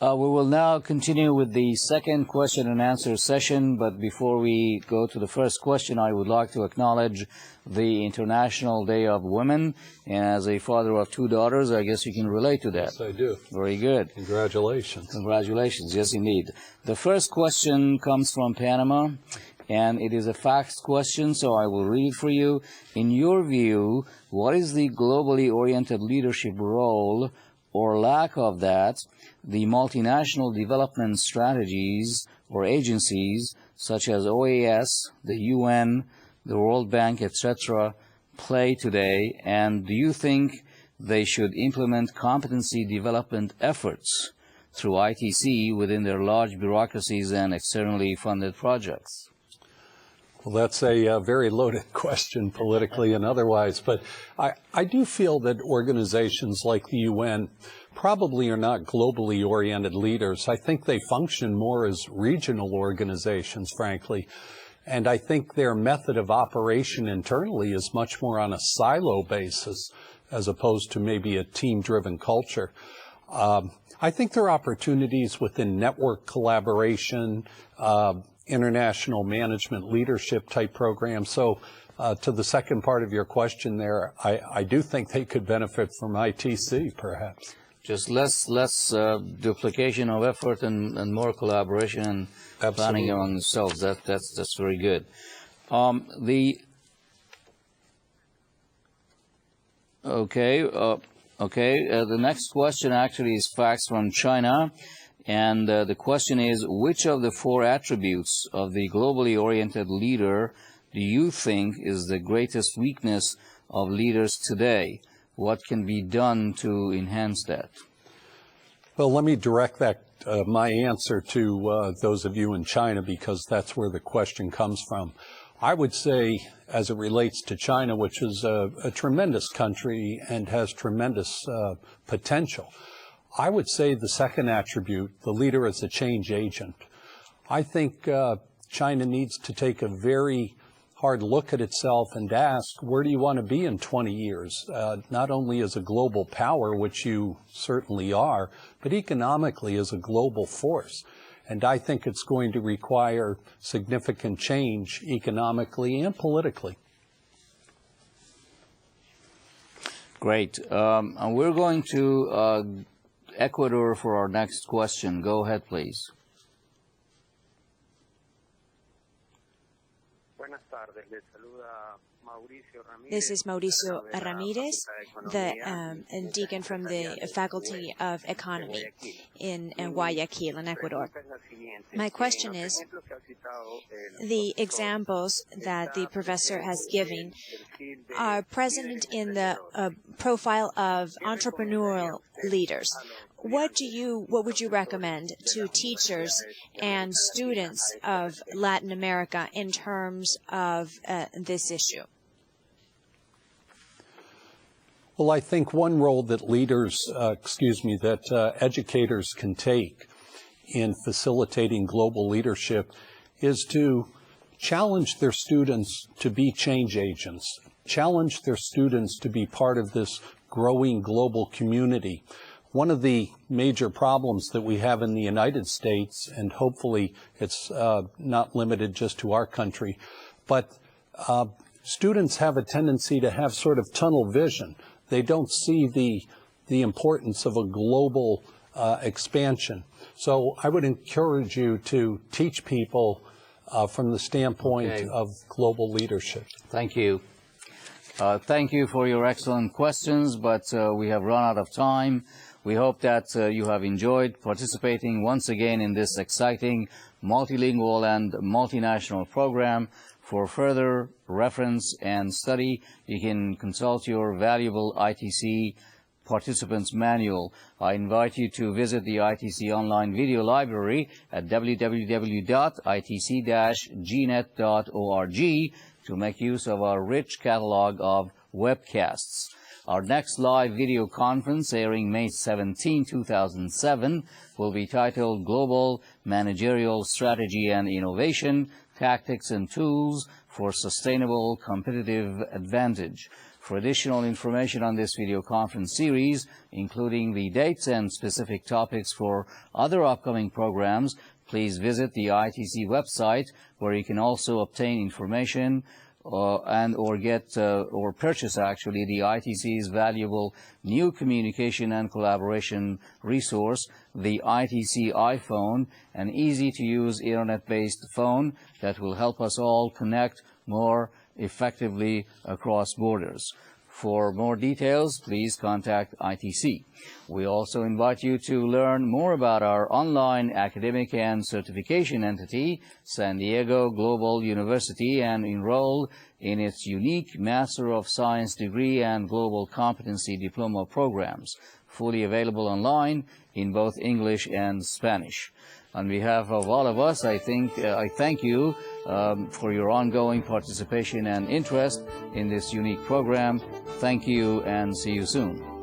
We will now continue with the second question and answer session, but before we go to the first question, I would like to acknowledge the International Day of Women. And as a father of two daughters, I guess you can relate to that. Yes, I do. Very good. Congratulations. Congratulations. Yes, indeed. The first question comes from Panama, and it is a facts question, so I will read for you. In your view, what is the globally oriented leadership role or lack of that the multinational development strategies or agencies such as OAS, the UN, the World Bank, etc., play today? And do you think they should implement competency development efforts through ITC within their large bureaucracies and externally funded projects? Well, that's a very loaded question politically and otherwise, but I do feel that organizations like the UN probably are not globally oriented leaders. I think they function more as regional organizations, frankly, and I think their method of operation internally is much more on a silo basis as opposed to maybe a team-driven culture. I think there are opportunities within network collaboration, international management leadership type programs. So to the second part of your question there, I do think they could benefit from ITC, perhaps. Just less duplication of effort and more collaboration and planning among themselves. That's very good. The next question actually is facts from China. And the question is, which of the four attributes of the globally oriented leader do you think is the greatest weakness of leaders today? What can be done to enhance that? Well, let me direct that my answer to those of you in China, because that's where the question comes from. I would say, as it relates to China, which is a tremendous country and has tremendous potential, I would say the second attribute, the leader is a change agent. I think China needs to take a very hard look at itself and ask, where do you want to be in 20 years? Not only as a global power, which you certainly are, but economically as a global force. And I think it's going to require significant change economically and politically. Great. And we're going to Ecuador for our next question. Go ahead, please. This is Mauricio Ramirez, the deacon from the Faculty of Economy in Guayaquil, in Ecuador. My question is, the examples that the professor has given are present in the profile of entrepreneurial leaders. What would you recommend to teachers and students of Latin America in terms of this issue? Well, I think one role that educators can take in facilitating global leadership is to challenge their students to be change agents, challenge their students to be part of this growing global community. One of the major problems that we have in the United States, and hopefully it's not limited just to our country, but students have a tendency to have sort of tunnel vision. They don't see the importance of a global expansion. So I would encourage you to teach people from the standpoint of global leadership. Thank you. Thank you for your excellent questions, but we have run out of time. We hope that you have enjoyed participating once again in this exciting multilingual and multinational program. For further reference and study, you can consult your valuable ITC Participants Manual. I invite you to visit the ITC Online Video Library at www.itc-gnet.org to make use of our rich catalog of webcasts. Our next live video conference, airing May 17, 2007, will be titled Global Managerial Strategy and Innovation, Tactics and Tools for Sustainable Competitive Advantage. For additional information on this video conference series, including the dates and specific topics for other upcoming programs, please visit the ITC website, where you can also obtain information or purchase actually the ITC's valuable new communication and collaboration resource, the ITC iPhone, an easy-to-use internet-based phone that will help us all connect more effectively across borders. For more details, please contact ITC. We also invite you to learn more about our online academic and certification entity, San Diego Global University, and enroll in its unique Master of Science degree and Global Competency Diploma programs, fully available online in both English and Spanish. On behalf of all of us, I thank you for your ongoing participation and interest in this unique program. Thank you, and see you soon.